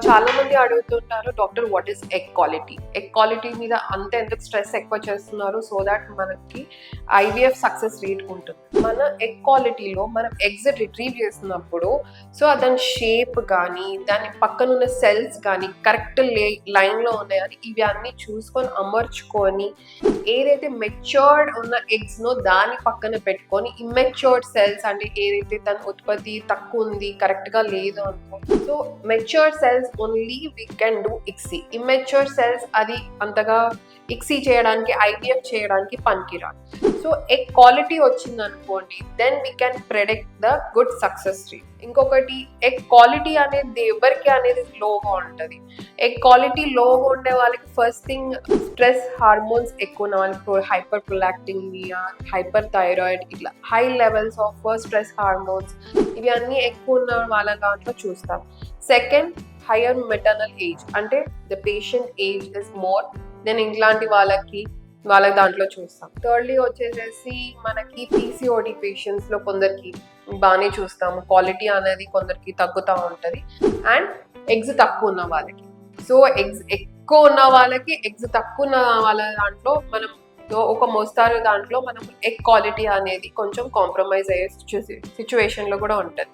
చాలా మంది అడుగుతుంటారు doctor what is egg quality. Egg quality మీద అంత ఎందుకు స్ట్రెస్ ఎక్కువ చేస్తున్నారు సో దాట్ మనకి ఐవీఎఫ్ సక్సెస్ రేట్ ఉంటుంది. మన ఎగ్ క్వాలిటీలో మనం ఎగ్స్ రిట్రీవ్ చేసినప్పుడు సో దాని షేప్ కానీ దాని పక్కనున్న సెల్స్ కానీ కరెక్ట్ లైన్లో ఉన్నాయని ఇవి అన్నీ చూసుకొని అమర్చుకొని ఏదైతే మెచ్యూర్డ్ ఉన్న ఎగ్స్నో దాని పక్కన పెట్టుకొని ఇమ్మెచ్యూర్డ్ సెల్స్ అంటే ఏదైతే దాని ఉత్పత్తి తక్కువ ఉంది కరెక్ట్గా లేదు అనుకో so matured cells only we can do ICSI. Immature cells అది అంతగా ఇక్సీ చేయడానికి ఐవీఎఫ్ చేయడానికి పనికిరాదు. సో ఎగ్ క్వాలిటీ వచ్చింది అనుకోండి then we can predict the good success rate. ఇంకొకటి ఎగ్ క్వాలిటీ అనేది ఎవరికి అనేది లోగా ఉంటుంది. ఎగ్ క్వాలిటీ లోగా ఉండే వాళ్ళకి ఫస్ట్ థింగ్ స్ట్రెస్ హార్మోన్స్ ఎక్కువ ఉన్న వాళ్ళకి హైపర్ ప్రొలాక్టినియా, హైపర్ థైరాయిడ్ ఇట్లా high levels of stress hormones ఇవి అన్నీ ఎక్కువ ఉన్న వాళ్ళ దాంట్లో చూస్తాం. సెకండ్ హయ్యర్ మెటర్నల్ ఏజ్ అంటే the patient age is more than ఇట్లాంటి వాళ్ళ దాంట్లో చూస్తాం. థర్డ్లీ వచ్చేసేసి మనకి పీసీఓడి పేషెంట్స్లో కొందరికి బాగానే చూస్తాము క్వాలిటీ అనేది కొందరికి తగ్గుతూ ఉంటుంది. అండ్ ఎగ్స్ తక్కువ ఉన్న వాళ్ళకి సో ఎగ్స్ ఎక్కువ ఉన్న వాళ్ళకి ఎగ్స్ తక్కువ ఉన్న వాళ్ళ దాంట్లో మనం ఒక మోస్తారు దాంట్లో మనం ఎగ్ క్వాలిటీ అనేది కొంచెం కాంప్రమైజ్ అయ్యే సిచ్యువేషన్లో కూడా ఉంటుంది.